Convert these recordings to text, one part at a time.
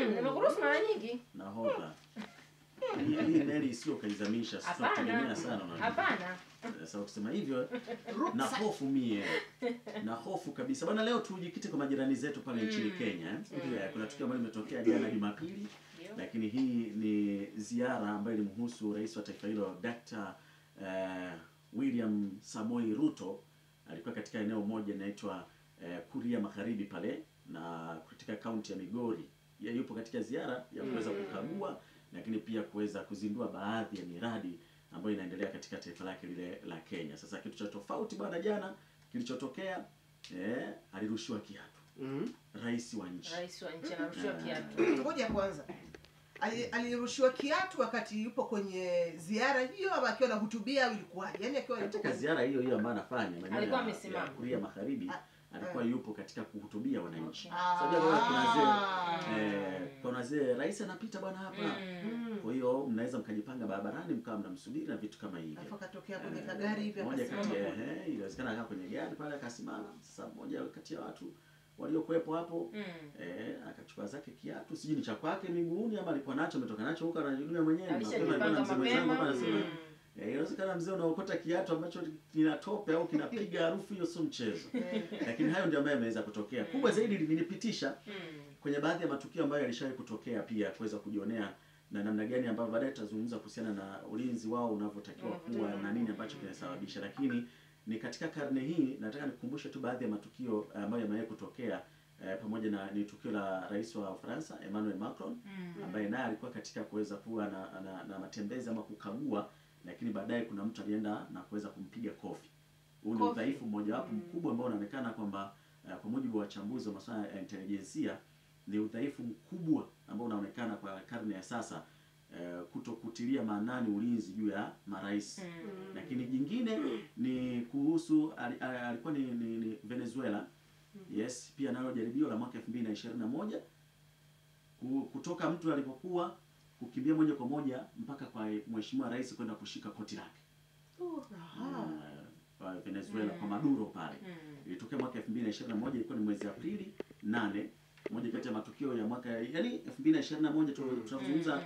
Nimekuruhusu mara nyingi. Nahodha. Hii meli sio kaizamisha, sio tunategemea sana unajua. Hapana. Sasa kusema hivyo na hofu mie. Na hofu kabisa. Bwana leo tujikite kwa majirani zetu pale nchini Kenya. Kuna tukio ambalo limetokea jana Jumapili. Lakini hii ni ziara ambayo ilimhusu rais wa taifa hilo Dr. William Samoei Ruto. Alikuwa katika eneo moja linaloitwa Kuria Magharibi pale na katika kaunti ya Migori. Yeye yupo katika ziara ya kuweza kukagua lakini pia kuweza kuzindua baadhi ya miradi ambayo inaendelea katika taifa lake lile la Kenya. Sasa kitu cha tofauti bwana jana kilichotokea alirushiwa kiatu. Rais wa nchi anarushiwa kiatu. Ngoja kwanza. Alirushiwa kiatu wakati yupo kwenye ziara hiyo ama akiwa anahutubia au ilikuwaje? Yaani akiwa katika ziara hiyo ambayo anafanya maana alikuwa amesimama Kuria Magharibi alikuwa yupo katika kuhutubia wananchi. Kuna zile rais anapita bwana hapa. Kwa hiyo mnaweza mkajipanga barabarani mkawa mnamsubiri na vitu kama hivi. Alafu katokea kwenye gari hivi akasimama. Moja kati inawezekana akawa kwenye gari pale akasimama. Sasa mmoja kati ya watu waliokuepo hapo akachukua zake kiatu, sijui ni cha kwake miguuni ama alikuwa nacho ametoka nacho huko anajidumia mwenyewe. Inawezekana mzee unaokota kiatu ambacho kina tope au kinapiga harufu, hiyo sio mchezo. Lakini hayo ndio ambayo yameweza kutokea. Kubwa zaidi lilinipitisha kwenye baadhi ya matukio ambayo yalishawahi kutokea pia kuweza kujionea na namna gani ambayo baadaye tutazungumza kuhusiana na ulinzi wao unavyotakiwa kuwa na nini ambacho kinasababisha. Lakini ni katika karne hii nataka nikukumbushe tu baadhi ya matukio ambayo yamewahi kutokea pamoja na ni tukio la rais wa Ufaransa Emmanuel Macron ambaye naye alikuwa katika kuweza kuwa na matembezi ama kukagua, lakini baadaye kuna mtu alienda na kuweza kumpiga kofi. Huu ni udhaifu mmoja wapo mkubwa ambao unaonekana kwamba kwa mujibu wa wachambuzi wa masuala ya intelijensia ni udhaifu mkubwa ambao unaonekana kwa karne ya sasa, kutokutilia maanani ulinzi juu ya marais. Lakini jingine ni kuhusu alikuwa ni Venezuela. Yes, pia nalo jaribio la mwaka 2021 kutoka mtu alipokuwa kukimbia moja kwa moja mpaka kwa mheshimiwa rais kwenda kushika koti lake. Venezuela kwa Maduro pale. Ilitokea mwaka 2021, ilikuwa ni mwezi Aprili 8. Moja kati ya matukio ya mwaka yani 2021 tunazungumza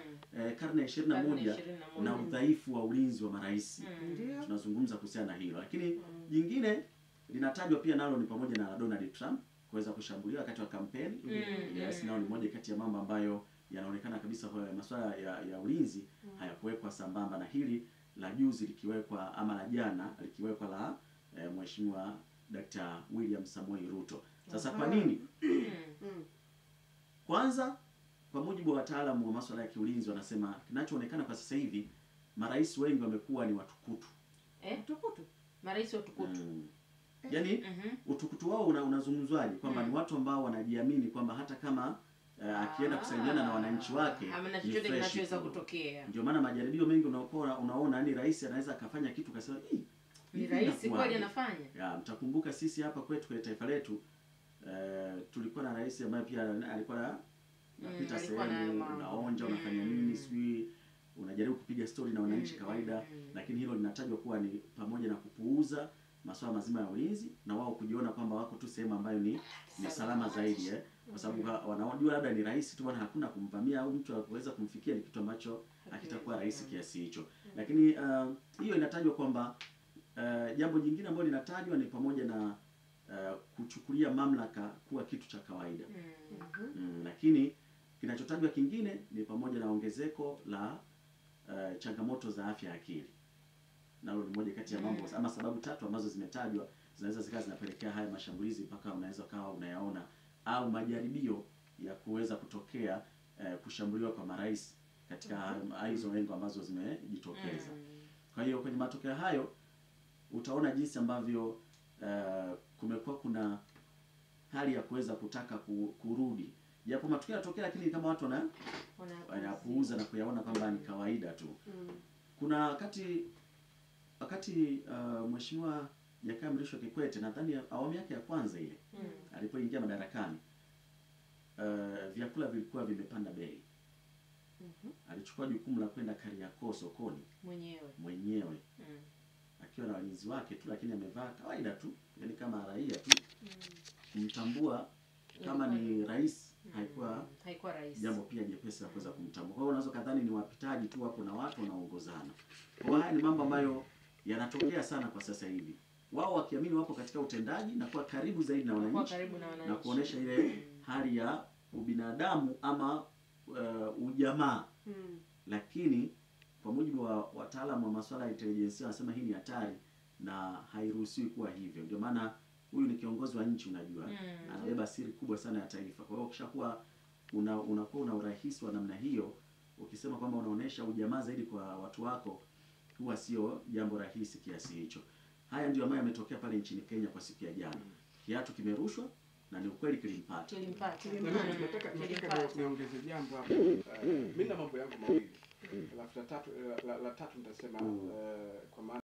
karne ya 21 na udhaifu wa ulinzi wa marais. Tunazungumza kuhusiana na hilo. Lakini jingine linatajwa pia nalo ni pamoja na Donald Trump kuweza kushambuliwa wakati wa kampeni. Yes, nao ni moja kati ya mambo ambayo yanaonekana kabisa kwa masuala ya ulinzi hayakuwekwa sambamba na hili la juzi likiwekwa ama la jana likiwekwa la mheshimiwa Dr. William Samoei Ruto. Sasa kwa nini? Kwanza kwa mujibu wa wataalamu wa masuala ya kiulinzi wanasema kinachoonekana kwa sasa hivi marais wengi wamekuwa ni watukutu. Tukutu. Marais watukutu. Yaani utukutu wao unazungumzwaje kwamba ni watu ambao wanajiamini kwamba hata kama akienda kusalimiana na wananchi wake hamna chochote kinachoweza kutokea. Ndio maana majaribio mengi unaona yani rais anaweza akafanya kitu kasema ni rais kweli anafanya. Mtakumbuka sisi hapa kwetu kwa taifa letu tulikuwa na rais ambaye pia alikuwa anapita sehemu unaonja unafanya nini sijui unajaribu kupiga story na wananchi kawaida, lakini hilo linatajwa kuwa ni pamoja na kupuuza masuala mazima ya ulinzi na wao kujiona kwamba wako tu sehemu ambayo ni salama zaidi kwa sababu wanajua labda ni rais tu bwana, hakuna kumvamia au mtu aweza kumfikia, ni kitu ambacho hakitakuwa rahisi kiasi hicho. Lakini hiyo inatajwa kwamba jambo jingine ambalo linatajwa ni pamoja na kuchukulia mamlaka kuwa kitu cha kawaida. Lakini kinachotajwa kingine ni pamoja na ongezeko la changamoto za afya ya akili. Nalo ni moja kati ya mambo ama sababu tatu ambazo zimetajwa zinaweza zikawa zinapelekea haya mashambulizi mpaka unaweza kawa unayaona au majaribio ya kuweza kutokea kushambuliwa kwa marais katika hizo lengo ambazo zimejitokeza. Kwa hiyo kwenye matokeo hayo utaona jinsi ambavyo kumekuwa kuna hali ya kuweza kutaka kurudi. Japo matukio yanatokea lakini kama watu wanapuuza na kuyaona kwamba ni kawaida tu. Kuna wakati mheshimiwa Jakaya Mrisho Kikwete nadhani awamu yake ya kwanza ile alipoingia madarakani vyakula vilikuwa vimepanda bei. Alichukua jukumu la kwenda Kariakoo sokoni mwenyewe. Akiwa na walinzi wake tu lakini amevaa kawaida tu, yani kama raia tu. Kumtambua kama ni rais haikuwa rahisi, jambo pia jepesi la kuweza kumtambua. Kwa hiyo unaweza kadhani ni wapitaji tu hapo na watu wanaongozana. Kwa haya ni mambo ambayo yanatokea sana kwa sasa hivi. Wao wakiamini wapo katika utendaji na kuwa karibu zaidi na wananchi na kuonesha ile hali ya ubinadamu ama ujamaa. Lakini kwa mujibu wa wataalamu wa masuala ya intelijensia wanasema hii ni hatari na hairuhusiwi kuwa hivyo. Ndio maana huyu ni kiongozi wa nchi, unajua. Anabeba siri kubwa sana ya taifa. Kwa hiyo ukishakuwa unakuwa una urahisi wa namna hiyo, ukisema kwamba unaonesha ujamaa zaidi kwa watu wako, huwa sio jambo rahisi kiasi hicho. Haya ndio ambayo yametokea pale nchini Kenya kwa siku ya jana. Kiatu kimerushwa na ni ukweli kilimpata. Nataka niongeze jambo hapo. Mimi na mambo yangu mawili. La tatu nitasema kwa maana